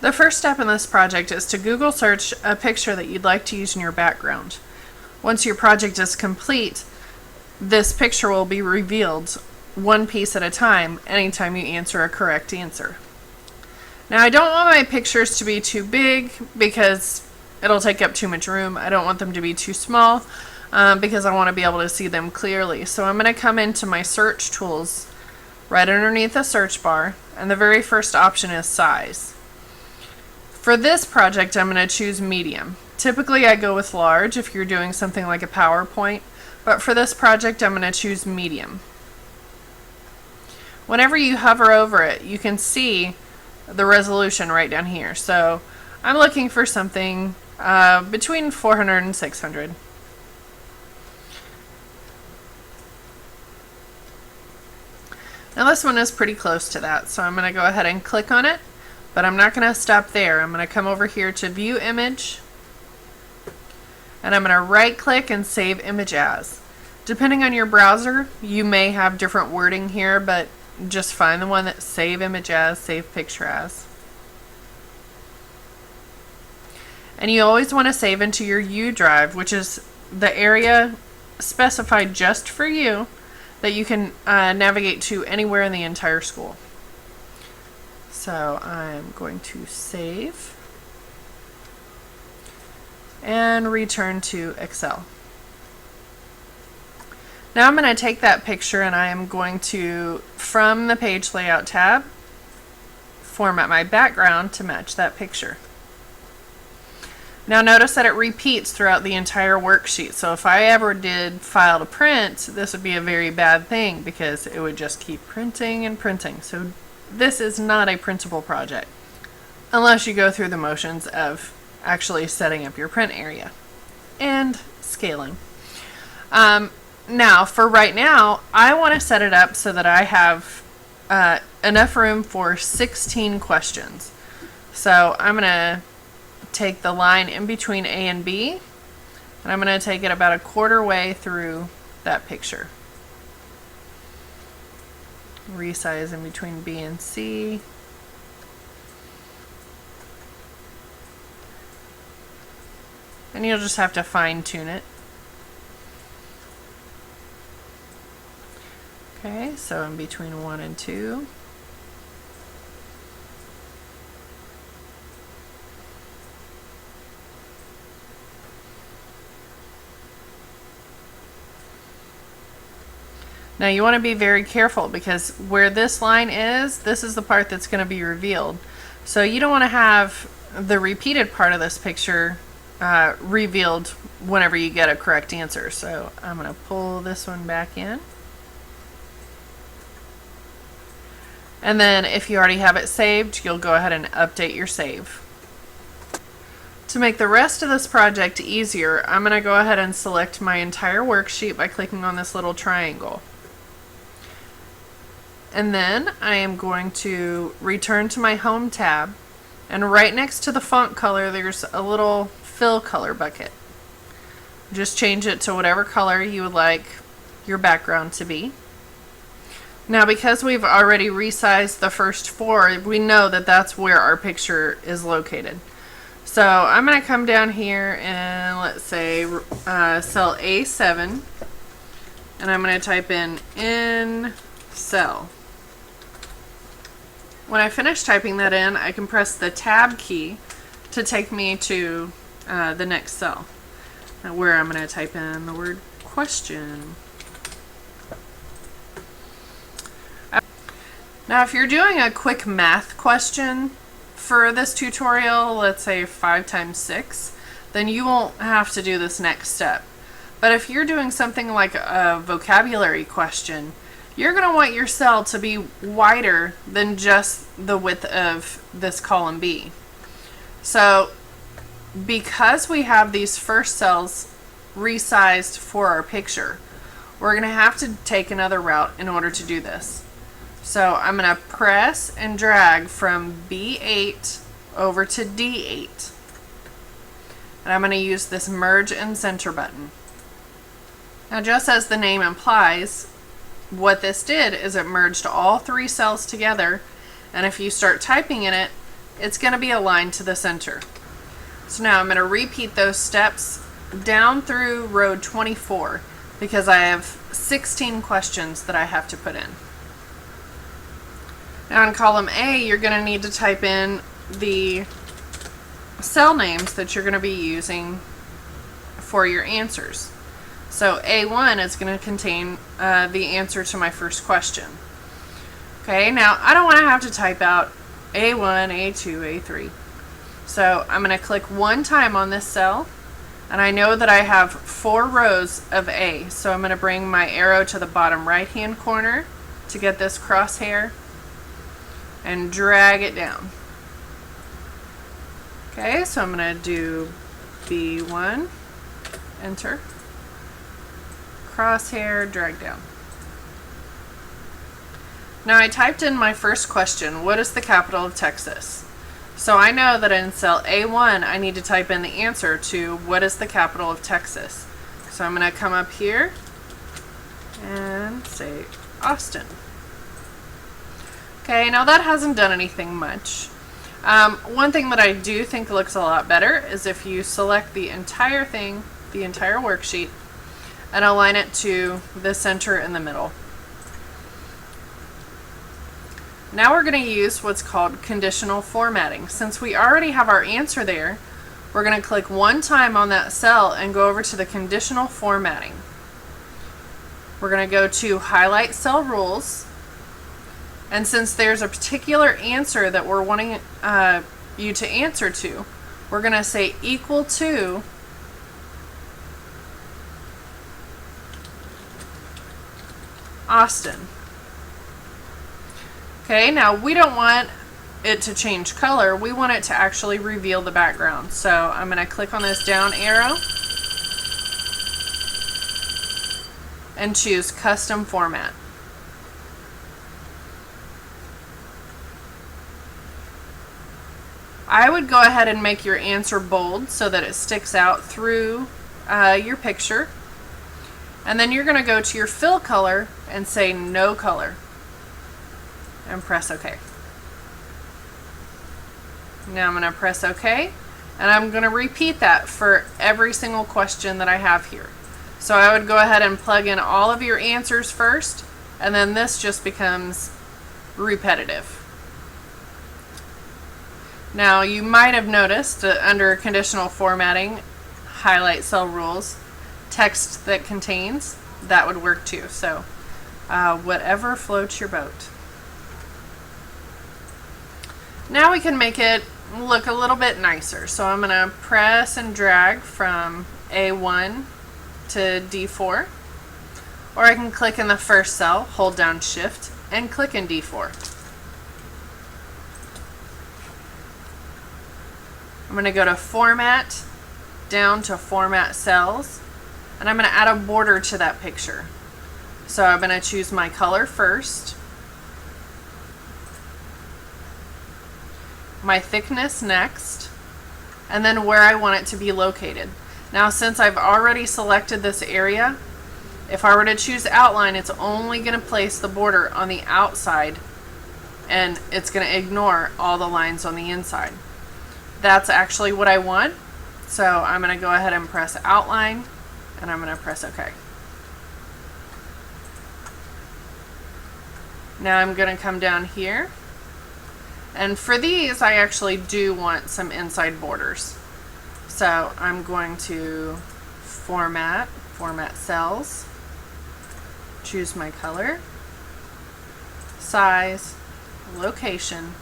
The first step in this project is to Google search a picture that you'd like to use in your background. Once your project is complete, this picture will be revealed one piece at a time anytime you answer a correct answer. Now, I don't want my pictures to be too big because it'll take up too much room. I don't want them to be too small because I want to be able to see them clearly. So I'm going to come into my search tools right underneath the search bar, and the very first option is size. For this project, I'm going to choose medium. Typically, I go with large if you're doing something like a PowerPoint, but for this project, I'm going to choose medium. Whenever you hover over it, you can see the resolution right down here. So I'm looking for something between 400 and 600. Now this one is pretty close to that, so I'm going to go ahead and click on it, but I'm not going to stop there. I'm going to come over here to View Image, and I'm going to right click and Save Image As. Depending on your browser, you may have different wording here, but just find the one that Save Image As, Save Picture As. And you always want to save into your U drive, which is the area specified just for you that you can navigate to anywhere in the entire school. So I'm going to save and return to Excel. Now I'm going to take that picture and I am going to, from the Page Layout tab, format my background to match that picture. Now notice that it repeats throughout the entire worksheet. So if I ever did File to Print, this would be a very bad thing because it would just keep printing and printing. So this is not a printable project unless you go through the motions of actually setting up your print area and scaling. Now, for right now, I want to set it up so that I have enough room for 16 questions. So I'm going to take the line in between A and B, and I'm going to take it about a quarter way through that picture. Resize in between B and C. And you'll just have to fine tune it. Okay, so in between 1 and 2. Now you want to be very careful because where this line is, this is the part that's going to be revealed. So you don't want to have the repeated part of this picture revealed whenever you get a correct answer. So I'm going to pull this one back in. And then if you already have it saved, you'll go ahead and update your save. To make the rest of this project easier, I'm going to go ahead and select my entire worksheet by clicking on this little triangle. And then I am going to return to my Home tab, and right next to the font color there's a little fill color bucket. Just change it to whatever color you would like your background to be. Now because we've already resized the first 4, we know that that's where our picture is located. So I'm going to come down here and let's say cell A7, and I'm going to type in cell. When I finish typing that in, I can press the Tab key to take me to the next cell, where I'm going to type in the word question. Now if you're doing a quick math question for this tutorial, let's say 5 times 6, then you won't have to do this next step. But if you're doing something like a vocabulary question, you're going to want your cell to be wider than just the width of this column B. So because we have these first cells resized for our picture, we're going to have to take another route in order to do this. So I'm going to press and drag from B8 over to D8. And I'm going to use this merge and center button. Now just as the name implies, what this did is it merged all 3 cells together, and if you start typing in it, it's going to be aligned to the center. So now I'm going to repeat those steps down through row 24 because I have 16 questions that I have to put in. Now in column A, you're going to need to type in the cell names that you're going to be using for your answers. So A1 is going to contain the answer to my first question. Okay, now I don't want to have to type out A1, A2, A3. So I'm going to click one time on this cell, and I know that I have 4 rows of A. So I'm going to bring my arrow to the bottom right hand corner to get this crosshair and drag it down. Okay, so I'm going to do B1, enter, crosshair, drag down. Now I typed in my first question, what is the capital of Texas? So I know that in cell A1 I need to type in the answer to what is the capital of Texas. So I'm going to come up here and say Austin. Okay, now that hasn't done anything much. One thing that I do think looks a lot better is if you select the entire thing, the entire worksheet, and align it to the center in the middle. Now we're going to use what's called conditional formatting. Since we already have our answer there, we're going to click one time on that cell and go over to the conditional formatting. We're going to go to highlight cell rules. And since there's a particular answer that we're wanting you to answer to, we're going to say equal to Austin. Okay, now we don't want it to change color. We want it to actually reveal the background. So I'm going to click on this down arrow and choose custom format. I would go ahead and make your answer bold so that it sticks out through your picture. And then you're going to go to your fill color and say no color. And press OK. Now I'm going to press OK. And I'm going to repeat that for every single question that I have here. So I would go ahead and plug in all of your answers first. And then this just becomes repetitive. Now you might have noticed that under conditional formatting, highlight cell rules, text that contains, that would work too. So whatever floats your boat. Now we can make it look a little bit nicer. So I'm going to press and drag from A1 to D4. Or I can click in the first cell, hold down Shift, and click in D4. I'm going to go to Format, down to Format Cells, and I'm going to add a border to that picture. So I'm going to choose my color first, my thickness next, and then where I want it to be located. Now since I've already selected this area, if I were to choose outline, it's only going to place the border on the outside and it's going to ignore all the lines on the inside. That's actually what I want. So I'm going to go ahead and press outline and I'm going to press OK. Now I'm going to come down here. And for these, I actually do want some inside borders. So I'm going to format cells, choose my color, size, location.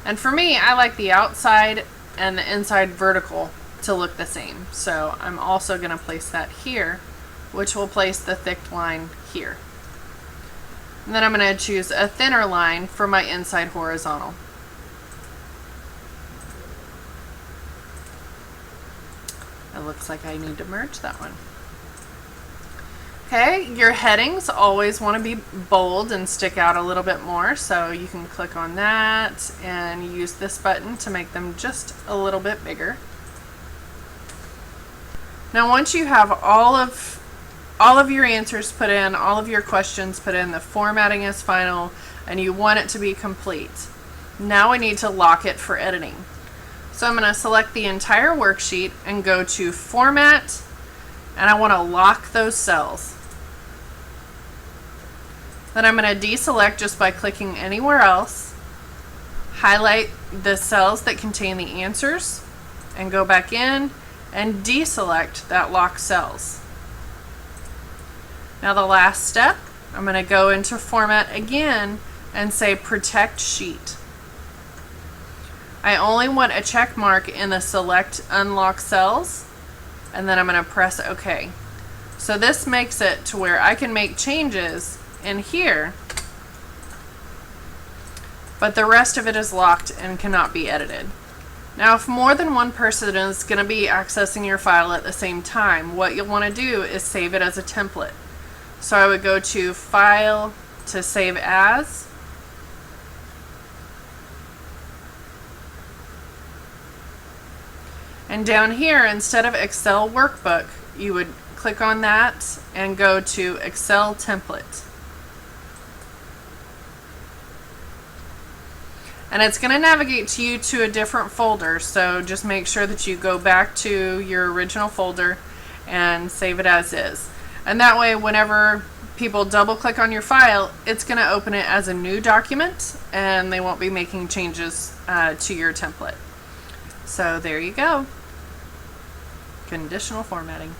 And for me, I like the outside and the inside vertical to look the same. So I'm also going to place that here, which will place the thick line here. And then I'm going to choose a thinner line for my inside horizontal. It looks like I need to merge that one. Okay, your headings always want to be bold and stick out a little bit more, so you can click on that and use this button to make them just a little bit bigger. Now once you have all of your answers put in, all of your questions put in, the formatting is final, and you want it to be complete, Now we need to lock it for editing. So I'm going to select the entire worksheet and go to Format, and I want to lock those cells. Then I'm going to deselect just by clicking anywhere else, highlight the cells that contain the answers, and go back in and deselect that locked cells. Now the last step, I'm going to go into Format again and say Protect Sheet. I only want a check mark in the Select Unlock Cells, and then I'm going to press OK. So this makes it to where I can make changes in here, but the rest of it is locked and cannot be edited. Now, if more than one person is going to be accessing your file at the same time, what you'll want to do is save it as a template. So I would go to File to Save As, and down here, instead of Excel Workbook, you would click on that and go to Excel Template. And it's going to navigate you to a different folder, so just make sure that you go back to your original folder and save it as is. And that way, whenever people double click on your file, it's going to open it as a new document, and they won't be making changes to your template. So there you go. Conditional formatting.